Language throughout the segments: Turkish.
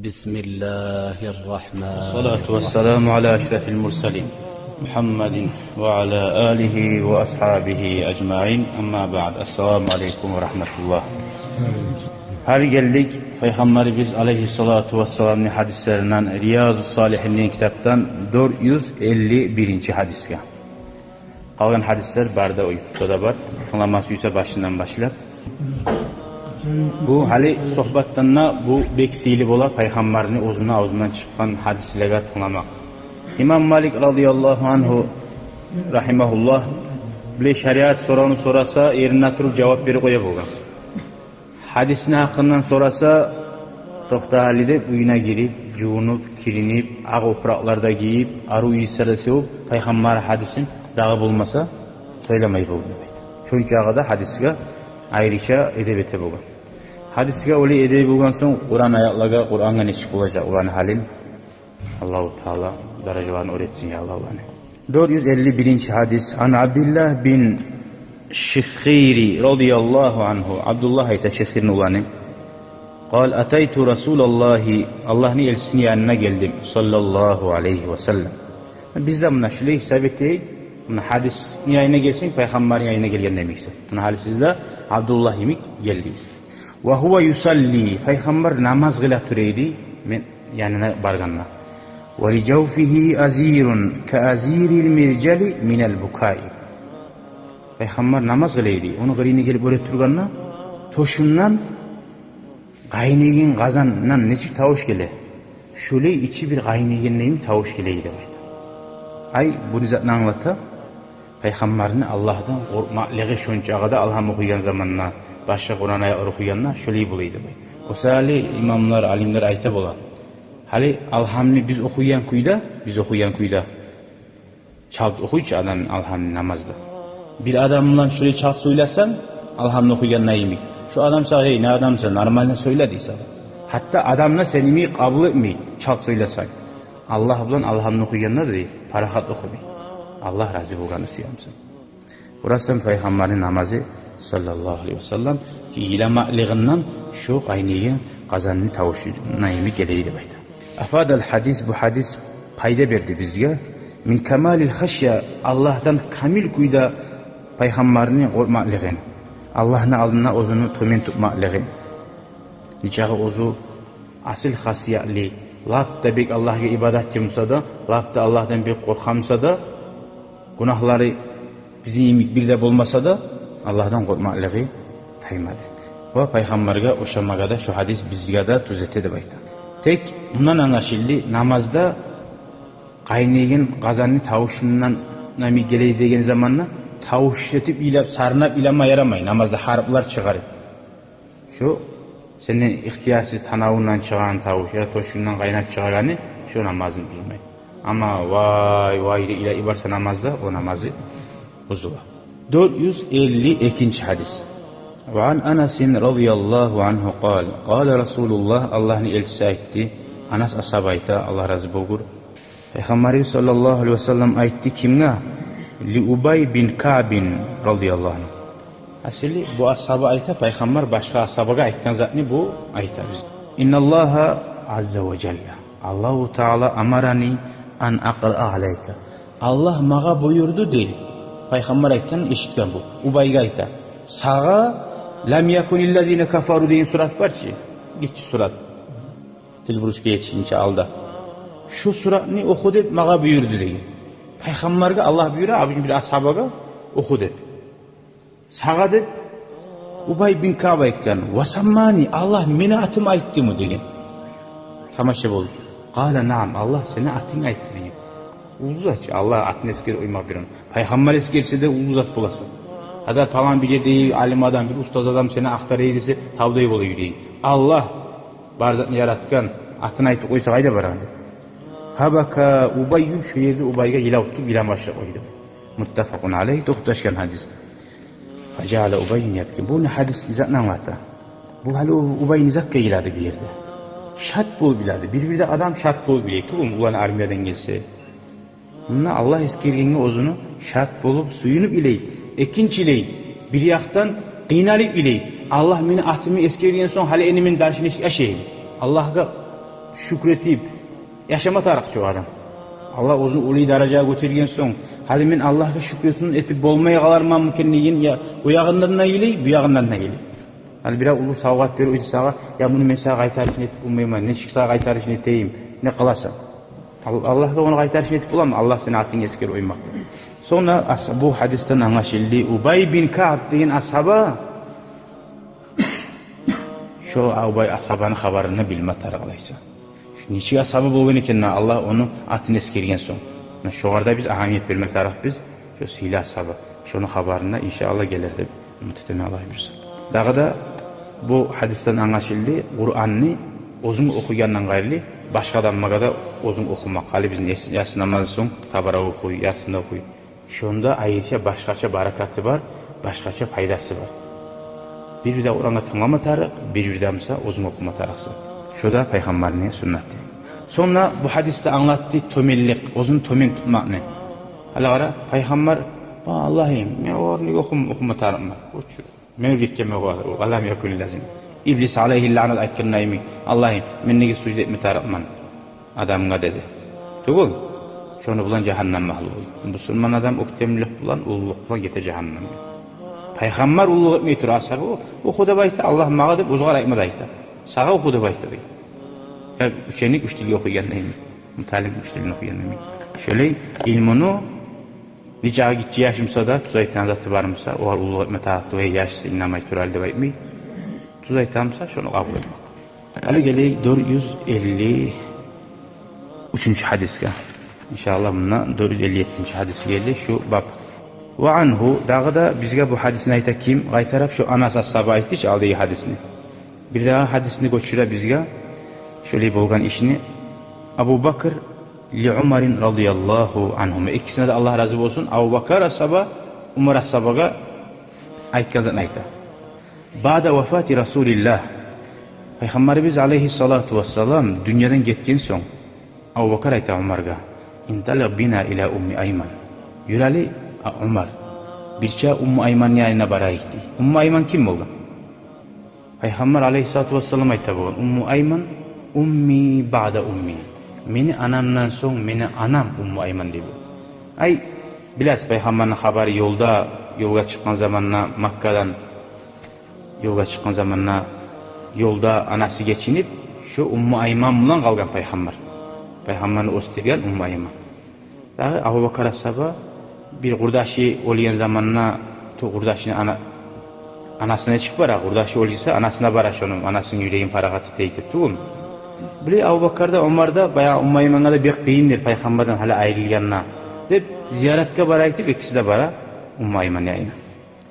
بسم الله الرحمن الصلاة والسلام على أشرف المرسلين محمد وعلى آله وأصحابه أجمعين أما بعد السلام عليكم ورحمة الله. Her geldik Peygamberimiz Aleyhissalatu vesselam'ın hadislerinden Riyazu Salihin'in kitaptan 451. hadisga. Kalgan hadisler barda uyutuda var. Tanlaması ise başından başlar. Bu hali sohbattanna bu beksili bola Peygamberini ağzından çıkan hadislerle tanlamak. İmam Malik radıyallahu anhu rahimahullah bile şeriat soranı sorasa yerine oturup cevap verip koyup olgan. Hadisini hakkından sorasa tohta halide uyuna girip, juunup, kirinip, ağ opraklarda giyip, arı uyusara sevip, Peygamber hadisin dağı bulmasa söylemeyi buldu. Şu çağda hadisine ayrıca edebiyete bulgan. Hadisine öyle edebi bulgan son Kur'an ayaklarga, Kur'an'a ne çıkılacak olan halin Allah-u Teala derecelerini öğretsin ya Allah. 451. hadis. An Abdullah bin Şikhiri radıyallahu anhu. Abdullah ayta Şikhir'in ulanı. Kal ataytu Resulallahi Allah'ın elçisinin yanına geldim sallallahu aleyhi ve sellem. Biz de buna şöyle hesap ettik. Buna hadis yayına gelsin, Peygamberin yayına gelgen demekse. Buna halisizde Abdullah imik geldiyiz. Ve huve yusalli. Peygamber namaz gıla türeydi. Yanına barganla. Ve li cevfihi azirun ka aziril mircali minel bukai. Peygamber namaz kılıydı. Onu gırını gelip öğretirganna toşundan kaynegin kazandan neçik tavuş gele. Şöyle içi bir kaynegin neymi tavuş geleydi. Ay bu rizatını anlata. Peygamberini Allah'tan korkmaklığı şonçağıda Allah'ım okuyan zamanla başka Kur'an ayakları okuyanlar şöyle buluydu. O sırali imamlar, alimler ayta bola. Hali Alhamdülillah biz okuyan kuyda çalt okuyucu adam Alhamdülillah namazda. Bir adamla şöyle çalt söylersen Alhamdülillah okuyan neyimi? Şu adam sana hey ne adamsın normalde söylediyse. Hatta adamla senimi kabul etmeyi çalt söylesen. Allah bilen Alhamdülillah okuyanlar değil, parahat okumayı. Allah razı bulganı suyamsın. Burası Peygamberin namazı sallallahu aleyhi ve sellem ki ilamalığından şu aynıyı kazanını tavuşu neyimi geleydi bayda. Afadal hadis bu hadis payda verdi bizge. Min kemalil haşya Allah'tan kamil kuyda Peygamberini korkmaklığın. Allah'ın aldığına ozunu tümen tutmaklığın. Niçağı ozu asil hasiyatli. Lap da bek Allah'a ibadet cımsa da, lap da Allah'tan bek korkamsa da, günahları bizim bir de bulmasa da Allah'tan korkmaklığı taymadı. Ve Peygamber'e uşamağa da şu hadis bizge de tuzete de bayta. Tek bundan anlaşıldı namazda kaynegin kazanını tavuşundan nami geleydi degen zamanla tavuş etip ilap sarınıp ilama yaramayın. Namazda harplar çıkarır. Şu senin ihtiyarsız tanavundan çıkan tavuş ya toşundan kaynak çıkaranı şu namazını bilmeyin. Ama vay ile ibarsa namazda o namazı bozulur. 452. hadis. Ve an Anasin radıyallahu anhu kal Resulullah Allah'ın elçisi aytti. Anas ashabayta Allah razı bulgur. Peygamberimiz sallallahu aleyhi ve sellem aytti kimge? Li Ubay bin Ka'bin radıyallahu anh. Asli bu ashaba ayta Peygamber başka ashabaga aytkan zatni bu ayta biz. İnnallaha azza ve celle. Allahu Teala amarani an aqra aleyka. Allah mağa buyurdu değil. Peygamber aytkan işitken bu. Ubayga ayta. Sağa lam yakunillezine kafaru deyin surat var ki. Geçici surat. Tilburuşka yetişince aldı. Şu suratni oku deb mağa buyurdu deyin. Peygamberge Allah buyuruyor abicim bir ashabaga oku deb. Sağa deb Ubay bin Ka'b aytkan. Vasammani Allah meni atım aytdı mı deyin. Tamaşa oldu. Kale naam Allah seni atın aytdı deyin. Uluz aç. Allah atın esker uyma bir onu. Peygamber eskerse de uluz at bulasın. Hatta tamam bir değil alim adam bir ustaz adam seni aktar eydisi tavdayı bolu yürüyün. Allah barzatını yaratkan atını aytı koysa kayda baranız. Habaka Ubayyu şu yerde Ubayga ilavuttu ilan başla koydu. Muttafakun aleyhi doktaşkan hadis. Facale Ubayyin yaptı. Bu ne hadis izatını anlattı. Bu hali Ubayyin zakka iladı bir yerde. Şat bol biladı. Bir de adam şat bol bileydi. Tuğum ulan armiyadan gelse. Bununla Allah eskergeni ozunu şat bolup suyunu bileydi. Ekinçileyi bir yaktan kıynalıp iley. Allah meni atımı eskergen son hali enimin darşını yaşayın. Allah'a şükretip yaşama tarık çoğu adam. Allah uzun uli dereceye götürgen son. Hadi men Allah'a şükretsin etip bolmaya kalarman mümkünliğin ya o yağından da geliy, bu yağından da geliy. Hadi biraz ulu savgat ver özü sağa, ya bunu men sağa kaytarışın etip bulmayman, ne çıksa kaytarışın eteyim, ne kılasan. Allah'a onu kaytarışın etip bulamı, Allah seni atın esker oymak. Sonra bu hadisten anlaşıldı. Ubay bin Ka'b deyen ashaba şu Ubay ashabanın haberini bilme tarıqlaysa. Niçe ashabı bolgan eken Allah onu atın eskergen son. Şu arada biz ahamiyet vermek taraf biz şu sihli ashabı. Şunun haberine inşallah gelir deb umut eteme Allah buyursun. Dağı da bu hadisten anlaşıldı. Kur'an'ı uzun okuyandan gayrı başka adamlara da uzun okumak. Hali bizim yatsın namazdan soň tabara okuy, yatsında okuy. Şunda ayrıca başkaça barakatı var, başkaça faydası var. Bir de Kur'an'a tınlama tarık, bir de mesela uzun okuma tarıksı. Şu da Peygamberinin sünneti. Sonra bu hadiste anlattı tömellik, uzun tömen tutmak ne? Hala ara Peygamber, Allah'ım, ben o okuma tarıkma. Men öyrütkeme o, Allah'ım yakun lazım. İblis aleyhi lanet aytkırnaymi. Allah'ım, men nege sucud etme tarıkman. Adamga dedi. Tugul. Şonu bulan cehennem mahlu oldu. Müslüman adam oktemlik bulan, ulluk bulan gete cehennem. Peygamber ulluk etmeyi tur asabı o xuda bayta Allah mağa deb uzgar aytmada ayta. Sağa o xuda bayta deydi. Üçenlik üç dilge okuyan neymi? Mutalim üç dilini okuyan neymi? Şöyle ilmunu rica gitçi yaşımsa da tuzaytan zatı varmasa o var ulluk etme tahtı ve yaşsa inamay tural deb aytmay. Tuzaytansa şunu kabul etmek. Hali geleyik 453. hadiske. İnşallah bundan 457. hadis geldi şu bab. Ve anhu dağı da bizge bu hadisini ayta kim? Qaytarab şu anas ashaba aytmış aldığı hadisini. Bir daha hadisini göçüre bizge şöyle bolgan işini Abu Bakr li Umarin radıyallahu anhuma. İkisine de Allah razı olsun. Abu Bakr ashaba Umar ashabaga aytkazan ayta. Ba'da vefati Rasulillah Peygamberimiz aleyhissalatu vesselam dünyadan getken soň Abu Bakr ayta Umarga İntalaq bina ila Ummi Ayman. Yürali Umar. Birçe Ummu Ayman yanına barayıktı. Ummu Ayman kim oldu? Peygamber aleyhissalatu vesselam ayta bolgan. Ummu Ayman ummi ba'da ummi. Meni anamdan soň meni anam Ummu Ayman deydi. Ay bilas Peygamber'in habari yolga çıkkan zamanna Makka'dan yolga çıkkan zamanna yolda anası geçinip şu Ummu Ayman bilan kalgan Peygamber. Peygamberni o'stirgan Ummu Ayman. Dağı Abu Bakr ashaba bir qurdashi o'lgan zamanna qurdashini anasına çıkıp bara, qurdashi o'lgisa anasına bara şonun anasının yüreğin faragati teydi tuğum. Bile Abu Bakr'da Umar'da bayağı Ummu Ayman'a da bir qiyindir Peygamberden hala ayrılganına. Deb ziyaretke barayıp ikisi de bara Ummu Ayman yayına.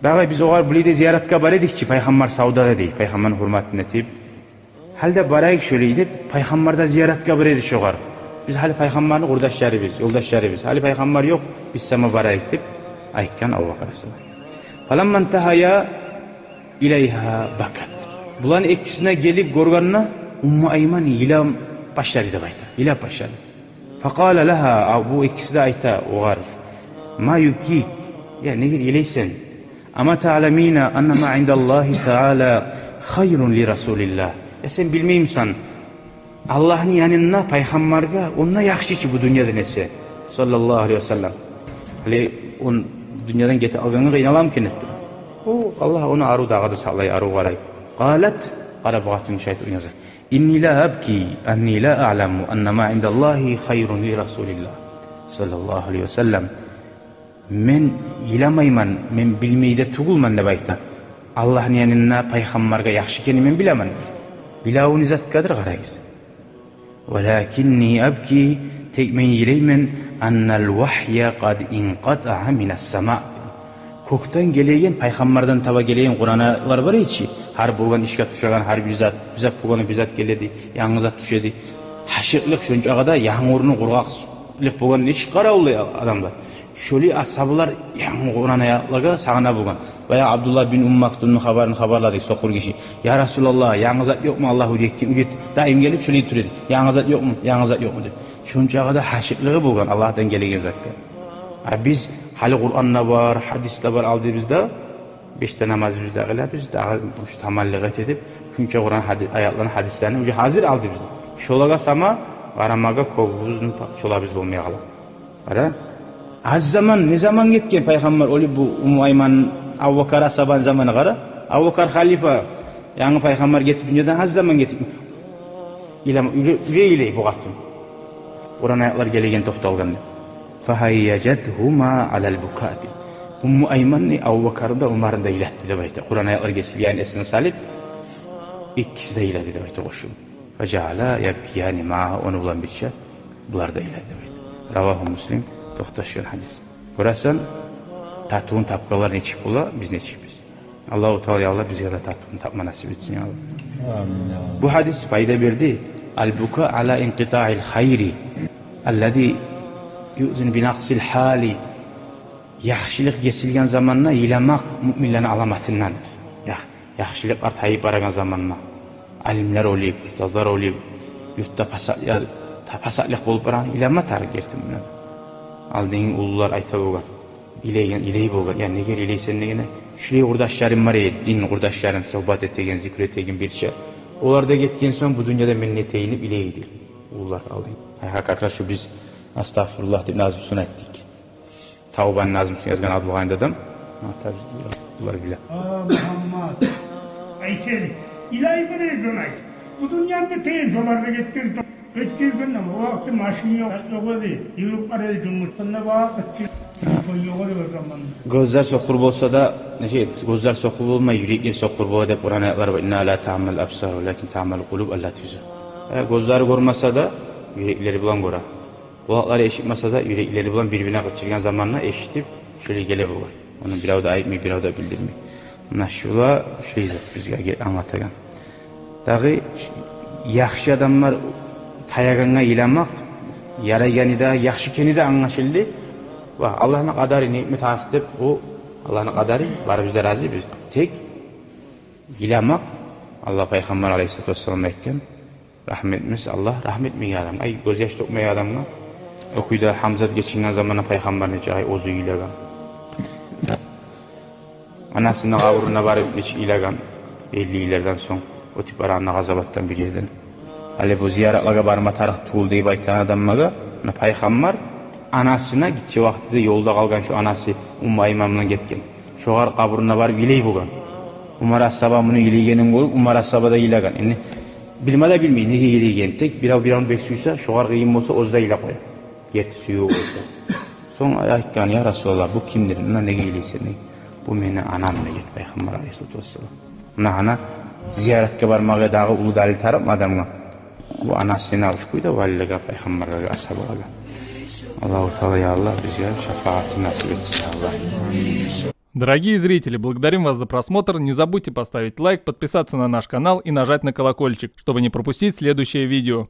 Dağı biz oğar bileydi ziyaretke baraydıkçı Peygamber Sauda'da değil, Peygamber'in hürmetine teyip. Halde barayık şöyleydi, Peygamber'da ziyaretke baraydı şoğar. Biz hali Peygamber'in qurdaşlarıyız, yoldaşlarıyız. Hali Peygamber yok, biz sana barayık deyip aytkan Abu Bakr ashaba. Falamman tahaya ileyha bakat. Bulan ikisine gelip gorganına Ummu Ayman ilam başladı da bayta. İlam başladı. Faqala laha bu ikisi de ayta oğar. Ma yukik. Ya ne gir ileysen. Ama ta'lamina anna ma indallahi ta'ala hayrun li Rasulillah. Ya sen bilmeyimsan Allah'ın yanına Peygamber'e onunla yaxşı ki bu dünyada nesi sallallahu aleyhi ve sellem. Hali on dünyadan gete alganı qıynalam kenetdi. O Allah onu aru dağıda sallay aru qaray. Qalat qarabaqatun şeytan yazır. İnni la abki anni la a'lamu anna ma indallahi hayrun li Rasulillah sallallahu aleyhi ve sellem. Men ilamayman, men bilmeyde tugulman deb ayta. Allah'ın yanına Peygamber'e yaxşı keni men bilaman. Bilavun izat kadir qarayız. Walakinni abki tek men yileymen annal vahya qad inqata'a minas sama'. Koktan gelegen Peygamberden taba gelegen Kur'anlar var içi. Har bolgan işke tuşagan har bir zat, bize bolgan bizat geledi, yangi zat tuşedi. Haşiqlik şonçagada yağmurunu qurgaqlik bolgan iş qarawlı adamlar. Şöyle ashablar yangi Kur'anlarga sagana bolgan. Baya Abdullah bin Maktum'un haberini haberladı sokur kişi. Ya Resulallah yangi zat yok mu Allahu deyip daim gelip şöyle türedi. Yangi zat yok mu? Yangi zat yok mu deyip. Şonçagada haşiqligi bolgan Allah'tan gelegen zatga. Biz hali Kur'an'da var, hadis'te var aldı bizde. 5 namazı bizde qilib biz daha tamalliq edip, çünkü Kur'an ayatlarının hadislerini hazır aldı bizde. Şolaga sama qaramaga ko'bimizni cho'labız bo'lmay qoladi. Qara. Az zaman ne zaman ketken payg'ambar oli bu Ayman Abu Bakar asaban zamanı qara. Abu Bakar xalifa yangi payg'ambar ketib dunyodan az zaman ketib. İlam üreyle bu qattım. Quran ayetler gelegen to'xtalganda. Fahayyajatuhuma alal bukati. Aymanni Abu Bakar'da Umar'da iletti deb aytdi. Quran ayetler kesilgan esini salib ikkisi de iletti deb aytdi qo'shib. Fajala yabkiyani ma'a onu bilan bitişe bular da iletti deb aytdi. Ravahu Muslim to'xtashgan hadis. Ko'rasan tatun tapqalar nechik bo'la, biz nechikmiz. Allohu taolo bizga da tatun tapma nasib etsin ya Allah. Amin. Bu hadis fayda berdi. Al-buka ala inqita'il khayri alladhi yu'zin bi naqsil hali. Yaxshilik kesilgan zamanna ilamaq mu'minlarning alomatindandir. Yaxshilik ortayib baragan zamanna alimlar olib, ustozlar olib, yurtda pasatlik bo'lib baran ilama tark etdim. Aldığın ulular ayta bo'lgan, iley bo'lgan. Yani nega ileysen degene, shuli qurdoshlarım var edi, din qurdoshlarım sohbat etegen, zikr etegen birçe. Ularda ketken so'ng bu dunyoda men eteyinib ileydi. Ulular aldı. Hakikaten şu biz estağfurullah deb nazmsini aytdik. Tavban nazmsini yazgan Abdulg'ani dadam. Tabii ular bilir. Muhammed. Ayteli. İlahi bir jonayt. Bu dünyanın teyin jolarda ketken so'ng geçirgen ama o vakti maşin yok değil. Yürüp araya cumhurtanda var. Gözler sokur bolsa da gözler sokur olmay yürekler sokur boğa deb Qur'an ayetleri var. İnna la ta'mal absar lakin ta'mal qulub allati fi. Gözler görmese de yürekleri bilan görer. Kulakları eşitmese de yürekleri bilan birbirine geçirgen zamanla eşitip şöyle gele olur. Onu biraz da aytmay, biraz da bildirmay. Mana şula şeyzat bizga anlatagan. Dağı yaxshi adamlar tayaganga ilamaq, yaraganida, yaxshi kenida anlaşıldı. Va Allah'ın qadari nimet deb o Allah'ın qadari var bizde razı biz. Tek ilamaq Allah Peygamber Aleyhisselatü Vesselam aytgan. Rahmetimiz Allah rahmet mi adam. Ay göz yaş dökmey adamga. Okuyda Hamzat geçingen zamana Peygamber neçe ay ozu ilagan. Anasının qabrına barıp neçe ilagan. 50'lerden soň o tip aranna gazabattan bir yerden. Ali bu ziyaretlaga barma tarix tuğul deyip aytan adammaga Peygamber anasına gitçi vaxtida yolda qalgan şu anası Ayman'dan ketken. Şoğar qabrına barıp iley bo'lgan. Umar as-Saba bunu ilegenin görüp Umar as-Saba da ilagan. Endi bilmede bilmeyin nege ilegen. Tek biravun bek suysa şoğar kıyım olsa ozda ile koyar. Gerti suyu olsa. Son aytkan ya Resulallah bu kimdir? Buna nege ileysen ne? Bu meni anam dedi Peygamber Aleyhisselatü Vesselam. Buna ana ziyaretke barmağı dağı ulu dalil tarap adamga. Bu anasını ushkuyda valiga Peygamberga ashabaga. Allahu Teala ya Allah bizga şefaatini nasip etsin Allah. Дорогие зрители, благодарим вас за просмотр. Не забудьте поставить лайк, подписаться на наш канал и нажать на колокольчик, чтобы не пропустить следующее видео.